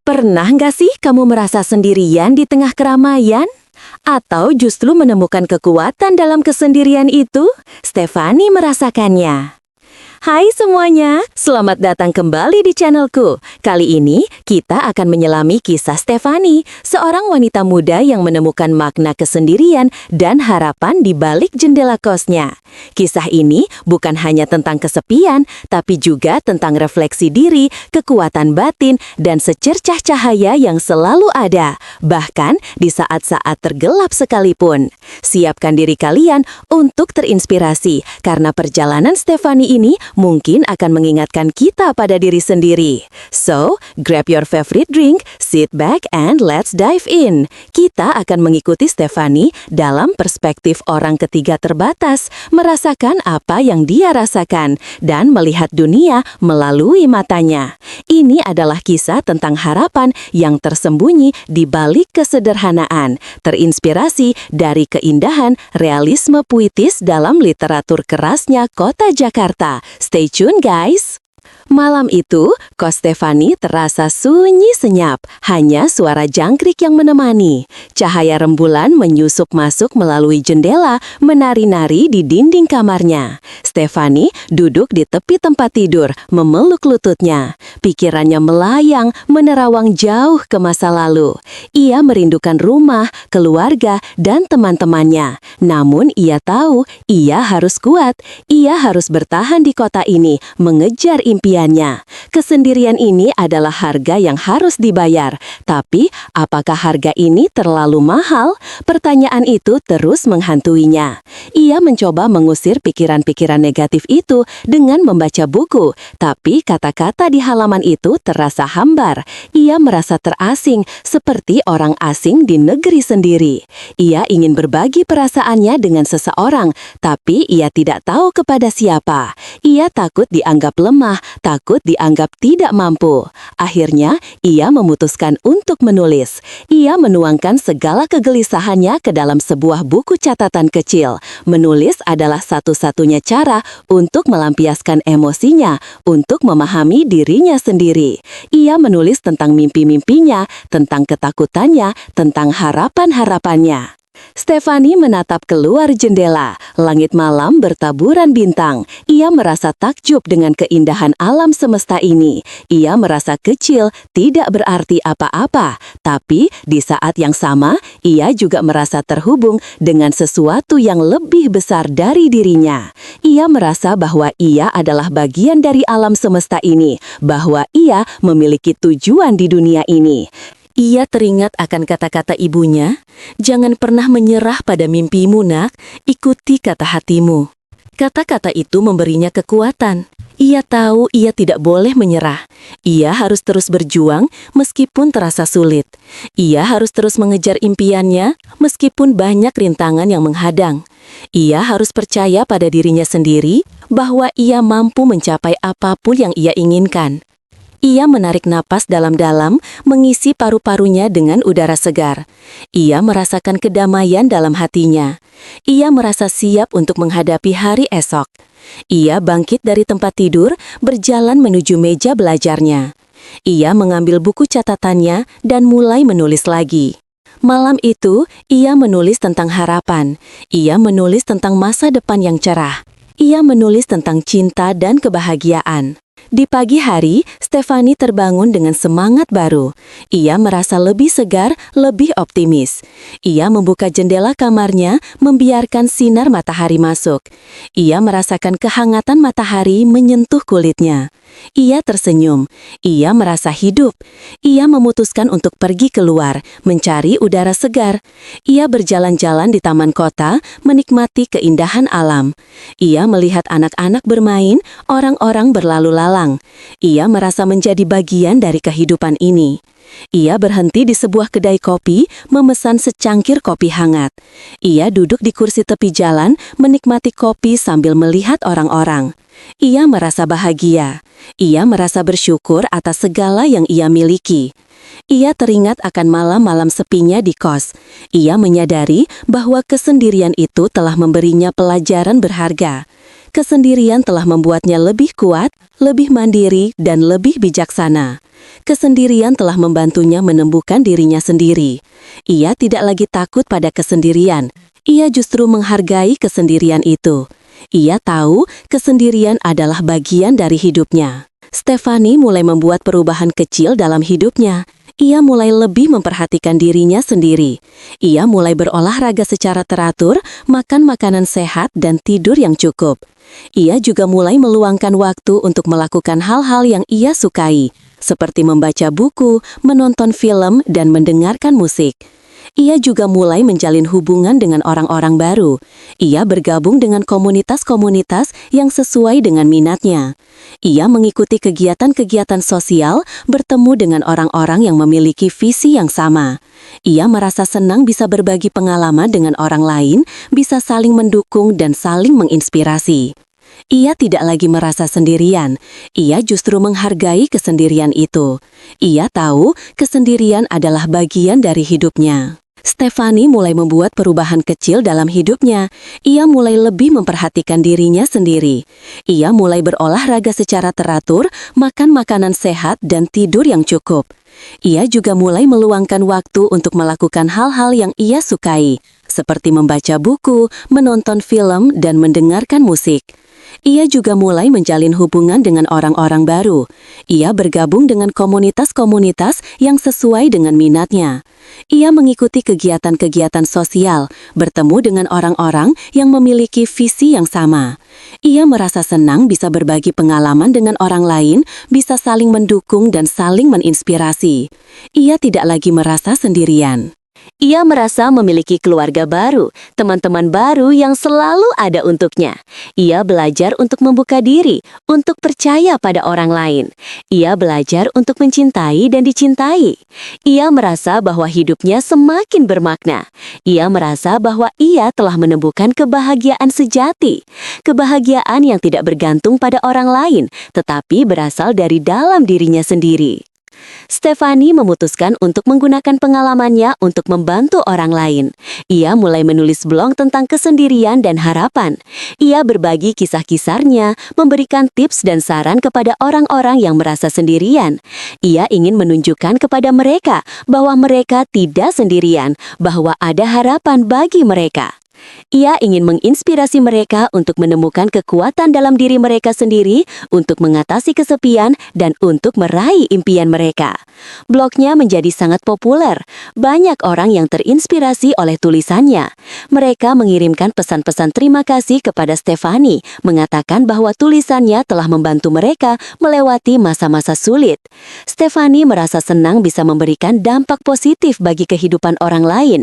Pernah nggak sih kamu merasa sendirian di tengah keramaian? Atau justru menemukan kekuatan dalam kesendirian itu? Stefani merasakannya. Hai semuanya, selamat datang kembali di channelku. Kali ini kita akan menyelami kisah Stefani, seorang wanita muda yang menemukan makna kesendirian dan harapan di balik jendela kosnya. Kisah ini bukan hanya tentang kesepian, tapi juga tentang refleksi diri, kekuatan batin, dan secercah cahaya yang selalu ada, bahkan di saat-saat tergelap sekalipun. Siapkan diri kalian untuk terinspirasi, karena perjalanan Stefani ini mungkin akan mengingatkan kita pada diri sendiri. So, grab your favorite drink, sit back, and let's dive in. Kita akan mengikuti Stefani dalam perspektif orang ketiga terbatas, merasakan apa yang dia rasakan, dan melihat dunia melalui matanya. Ini adalah kisah tentang harapan yang tersembunyi di balik kesederhanaan, terinspirasi dari keindahan realisme puitis dalam literatur kerasnya kota Jakarta. Stay tune guys! Malam itu, kos Stefani terasa sunyi senyap, hanya suara jangkrik yang menemani. Cahaya rembulan menyusup masuk melalui jendela, menari-nari di dinding kamarnya. Stefani duduk di tepi tempat tidur, memeluk lututnya. Pikirannya melayang, menerawang jauh ke masa lalu. Ia merindukan rumah, keluarga, dan teman-temannya. Namun ia tahu, ia harus kuat. Ia harus bertahan di kota ini, mengejar impiannya. Kesendirian ini adalah harga yang harus dibayar. Tapi, apakah harga ini terlalu mahal? Pertanyaan itu terus menghantuinya. Ia mencoba mengusir pikiran-pikiran negatif itu dengan membaca buku. Tapi kata-kata di halaman itu terasa hambar. Ia merasa terasing, seperti orang asing di negeri sendiri. Ia ingin berbagi perasaannya dengan seseorang, tapi ia tidak tahu kepada siapa. Ia takut dianggap lemah, takut dianggap tidak mampu. Akhirnya, ia memutuskan untuk menulis. Ia menuangkan segala kegelisahannya ke dalam sebuah buku catatan kecil. Menulis adalah satu-satunya cara untuk melampiaskan emosinya, untuk memahami dirinya sendiri. Ia menulis tentang mimpi-mimpinya, tentang ketakutannya, tentang harapan-harapannya. Stefani menatap keluar jendela. Langit malam bertaburan bintang. Ia merasa takjub dengan keindahan alam semesta ini. Ia merasa kecil, tidak berarti apa-apa. Tapi di saat yang sama, ia juga merasa terhubung dengan sesuatu yang lebih besar dari dirinya. Ia merasa bahwa ia adalah bagian dari alam semesta ini, bahwa ia memiliki tujuan di dunia ini. Ia teringat akan kata-kata ibunya, "Jangan pernah menyerah pada mimpimu, nak, ikuti kata hatimu." Kata-kata itu memberinya kekuatan. Ia tahu ia tidak boleh menyerah. Ia harus terus berjuang meskipun terasa sulit. Ia harus terus mengejar impiannya meskipun banyak rintangan yang menghadang. Ia harus percaya pada dirinya sendiri bahwa ia mampu mencapai apapun yang ia inginkan. Ia menarik napas dalam-dalam, mengisi paru-parunya dengan udara segar. Ia merasakan kedamaian dalam hatinya. Ia merasa siap untuk menghadapi hari esok. Ia bangkit dari tempat tidur, berjalan menuju meja belajarnya. Ia mengambil buku catatannya dan mulai menulis lagi. Malam itu, ia menulis tentang harapan. Ia menulis tentang masa depan yang cerah. Ia menulis tentang cinta dan kebahagiaan. Di pagi hari, Stefani terbangun dengan semangat baru. Ia merasa lebih segar, lebih optimis. Ia membuka jendela kamarnya, membiarkan sinar matahari masuk. Ia merasakan kehangatan matahari menyentuh kulitnya. Ia tersenyum. Ia merasa hidup. Ia memutuskan untuk pergi keluar, mencari udara segar. Ia berjalan-jalan di taman kota, menikmati keindahan alam. Ia melihat anak-anak bermain, orang-orang berlalu lalang. Ia merasa menjadi bagian dari kehidupan ini. Ia berhenti di sebuah kedai kopi, memesan secangkir kopi hangat. Ia duduk di kursi tepi jalan, menikmati kopi sambil melihat orang-orang. Ia merasa bahagia. Ia merasa bersyukur atas segala yang ia miliki. Ia teringat akan malam-malam sepinya di kos. Ia menyadari bahwa kesendirian itu telah memberinya pelajaran berharga. Kesendirian telah membuatnya lebih kuat, lebih mandiri, dan lebih bijaksana. Kesendirian telah membantunya menemukan dirinya sendiri. Ia tidak lagi takut pada kesendirian. Ia justru menghargai kesendirian itu. Ia tahu kesendirian adalah bagian dari hidupnya. Stefani mulai membuat perubahan kecil dalam hidupnya. Ia mulai lebih memperhatikan dirinya sendiri. Ia mulai berolahraga secara teratur, makan makanan sehat, dan tidur yang cukup. Ia juga mulai meluangkan waktu untuk melakukan hal-hal yang ia sukai, seperti membaca buku, menonton film, dan mendengarkan musik. Ia juga mulai menjalin hubungan dengan orang-orang baru. Ia bergabung dengan komunitas-komunitas yang sesuai dengan minatnya. Ia mengikuti kegiatan-kegiatan sosial, bertemu dengan orang-orang yang memiliki visi yang sama. Ia merasa senang bisa berbagi pengalaman dengan orang lain, bisa saling mendukung dan saling menginspirasi. Ia tidak lagi merasa sendirian. Ia justru menghargai kesendirian itu. Ia tahu kesendirian adalah bagian dari hidupnya. Stefani mulai membuat perubahan kecil dalam hidupnya. Ia mulai lebih memperhatikan dirinya sendiri. Ia mulai berolahraga secara teratur, makan makanan sehat, dan tidur yang cukup. Ia juga mulai meluangkan waktu untuk melakukan hal-hal yang ia sukai, seperti membaca buku, menonton film, dan mendengarkan musik. Ia juga mulai menjalin hubungan dengan orang-orang baru. Ia bergabung dengan komunitas-komunitas yang sesuai dengan minatnya. Ia mengikuti kegiatan-kegiatan sosial, bertemu dengan orang-orang yang memiliki visi yang sama. Ia merasa senang bisa berbagi pengalaman dengan orang lain, bisa saling mendukung dan saling menginspirasi. Ia tidak lagi merasa sendirian. Ia merasa memiliki keluarga baru, teman-teman baru yang selalu ada untuknya. Ia belajar untuk membuka diri, untuk percaya pada orang lain. Ia belajar untuk mencintai dan dicintai. Ia merasa bahwa hidupnya semakin bermakna. Ia merasa bahwa ia telah menemukan kebahagiaan sejati. Kebahagiaan yang tidak bergantung pada orang lain, tetapi berasal dari dalam dirinya sendiri. Stefani memutuskan untuk menggunakan pengalamannya untuk membantu orang lain. Ia mulai menulis blog tentang kesendirian dan harapan. Ia berbagi kisah-kisahnya, memberikan tips dan saran kepada orang-orang yang merasa sendirian. Ia ingin menunjukkan kepada mereka bahwa mereka tidak sendirian, bahwa ada harapan bagi mereka. Ia ingin menginspirasi mereka untuk menemukan kekuatan dalam diri mereka sendiri, untuk mengatasi kesepian, dan untuk meraih impian mereka. Blognya menjadi sangat populer. Banyak orang yang terinspirasi oleh tulisannya. Mereka mengirimkan pesan-pesan terima kasih kepada Stefani, mengatakan bahwa tulisannya telah membantu mereka melewati masa-masa sulit. Stefani merasa senang bisa memberikan dampak positif bagi kehidupan orang lain.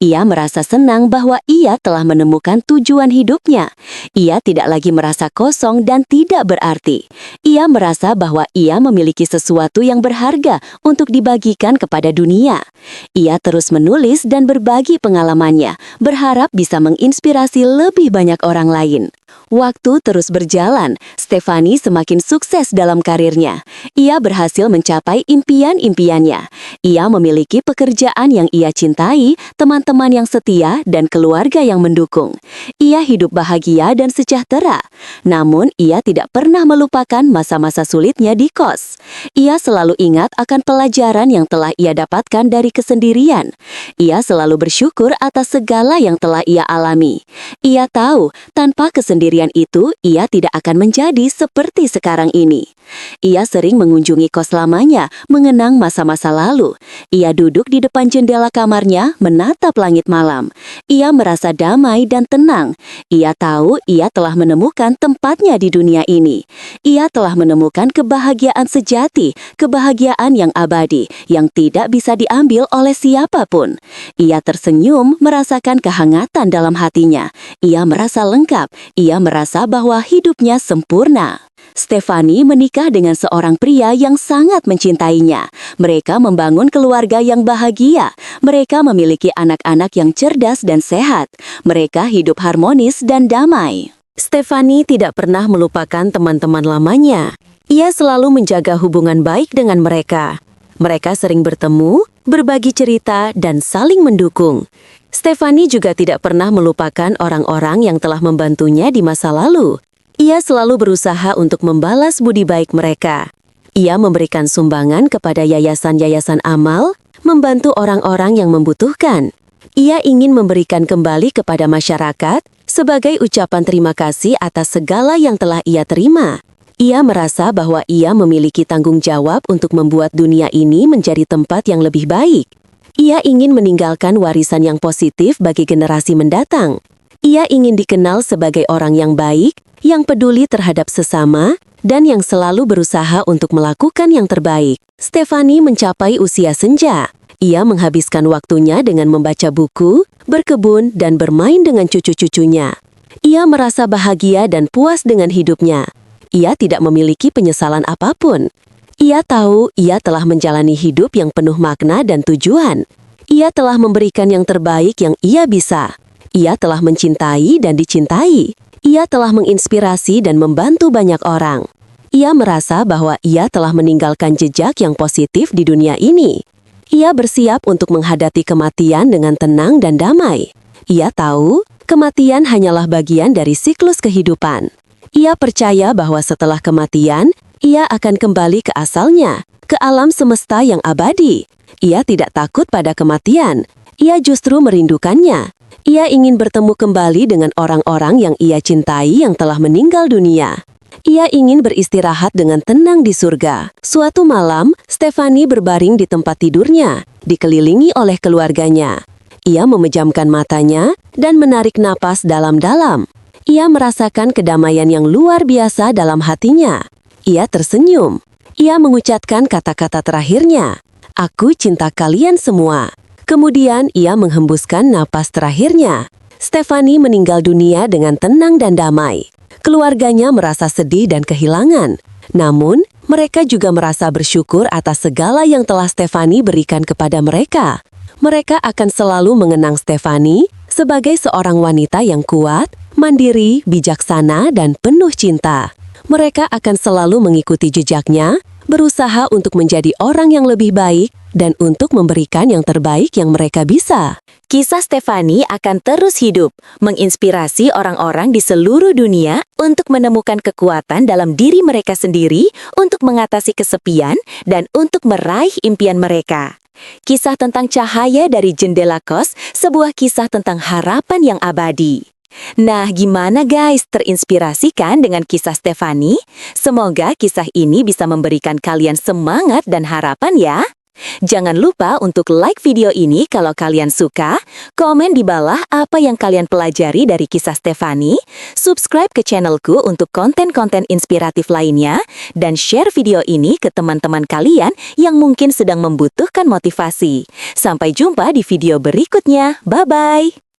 Ia merasa senang bahwa ia telah menemukan tujuan hidupnya. Ia tidak lagi merasa kosong dan tidak berarti. Ia merasa bahwa ia memiliki sesuatu yang berharga untuk dibagikan kepada dunia. Ia terus menulis dan berbagi pengalamannya, berharap bisa menginspirasi lebih banyak orang lain. Waktu terus berjalan, Stefani semakin sukses dalam karirnya. Ia berhasil mencapai impian-impiannya. Ia memiliki pekerjaan yang ia cintai, teman-teman yang setia, dan keluarga yang mendukung. Ia hidup bahagia dan sejahtera. Namun, ia tidak pernah melupakan masa-masa sulitnya di kos. Ia selalu ingat akan pelajaran yang telah ia dapatkan dari kesendirian. Ia selalu bersyukur atas segala yang telah ia alami. Ia tahu, tanpa kesendirian itu, ia tidak akan menjadi seperti sekarang ini. Ia sering mengunjungi kos lamanya, mengenang masa-masa lalu. Ia duduk di depan jendela kamarnya, menatap langit malam. Ia merasa damai dan tenang. Ia tahu ia telah menemukan tempatnya di dunia ini. Ia telah menemukan kebahagiaan sejati, kebahagiaan yang abadi, yang tidak bisa diambil oleh siapapun. Ia tersenyum, merasakan kehangatan dalam hatinya. Ia merasa lengkap. Ia merasa bahwa hidupnya sempurna. Stefani menikah dengan seorang pria yang sangat mencintainya. Mereka membangun keluarga yang bahagia. Mereka memiliki anak-anak yang cerdas dan sehat. Mereka hidup harmonis dan damai. Stefani tidak pernah melupakan teman-teman lamanya. Ia selalu menjaga hubungan baik dengan mereka. Mereka sering bertemu, berbagi cerita, dan saling mendukung. Stefani juga tidak pernah melupakan orang-orang yang telah membantunya di masa lalu. Ia selalu berusaha untuk membalas budi baik mereka. Ia memberikan sumbangan kepada yayasan-yayasan amal, membantu orang-orang yang membutuhkan. Ia ingin memberikan kembali kepada masyarakat sebagai ucapan terima kasih atas segala yang telah ia terima. Ia merasa bahwa ia memiliki tanggung jawab untuk membuat dunia ini menjadi tempat yang lebih baik. Ia ingin meninggalkan warisan yang positif bagi generasi mendatang. Ia ingin dikenal sebagai orang yang baik, yang peduli terhadap sesama, dan yang selalu berusaha untuk melakukan yang terbaik. Stefani mencapai usia senja. Ia menghabiskan waktunya dengan membaca buku, berkebun, dan bermain dengan cucu-cucunya. Ia merasa bahagia dan puas dengan hidupnya. Ia tidak memiliki penyesalan apapun. Ia tahu ia telah menjalani hidup yang penuh makna dan tujuan. Ia telah memberikan yang terbaik yang ia bisa. Ia telah mencintai dan dicintai. Ia telah menginspirasi dan membantu banyak orang. Ia merasa bahwa ia telah meninggalkan jejak yang positif di dunia ini. Ia bersiap untuk menghadapi kematian dengan tenang dan damai. Ia tahu, kematian hanyalah bagian dari siklus kehidupan. Ia percaya bahwa setelah kematian, ia akan kembali ke asalnya, ke alam semesta yang abadi. Ia tidak takut pada kematian. Ia justru merindukannya. Ia ingin bertemu kembali dengan orang-orang yang ia cintai yang telah meninggal dunia. Ia ingin beristirahat dengan tenang di surga. Suatu malam, Stefani berbaring di tempat tidurnya, dikelilingi oleh keluarganya. Ia memejamkan matanya dan menarik napas dalam-dalam. Ia merasakan kedamaian yang luar biasa dalam hatinya. Ia tersenyum. Ia mengucapkan kata-kata terakhirnya. Aku cinta kalian semua. Kemudian ia menghembuskan napas terakhirnya. Stefani meninggal dunia dengan tenang dan damai. Keluarganya merasa sedih dan kehilangan. Namun, mereka juga merasa bersyukur atas segala yang telah Stefani berikan kepada mereka. Mereka akan selalu mengenang Stefani sebagai seorang wanita yang kuat, mandiri, bijaksana, dan penuh cinta. Mereka akan selalu mengikuti jejaknya, berusaha untuk menjadi orang yang lebih baik, dan untuk memberikan yang terbaik yang mereka bisa. Kisah Stefani akan terus hidup, menginspirasi orang-orang di seluruh dunia untuk menemukan kekuatan dalam diri mereka sendiri, untuk mengatasi kesepian, dan untuk meraih impian mereka. Kisah tentang cahaya dari jendela kos, sebuah kisah tentang harapan yang abadi. Nah, gimana guys? Terinspirasi kan dengan kisah Stefani? Semoga kisah ini bisa memberikan kalian semangat dan harapan ya. Jangan lupa untuk like video ini kalau kalian suka, komen di bawah apa yang kalian pelajari dari kisah Stefani, subscribe ke channelku untuk konten-konten inspiratif lainnya, dan share video ini ke teman-teman kalian yang mungkin sedang membutuhkan motivasi. Sampai jumpa di video berikutnya. Bye-bye!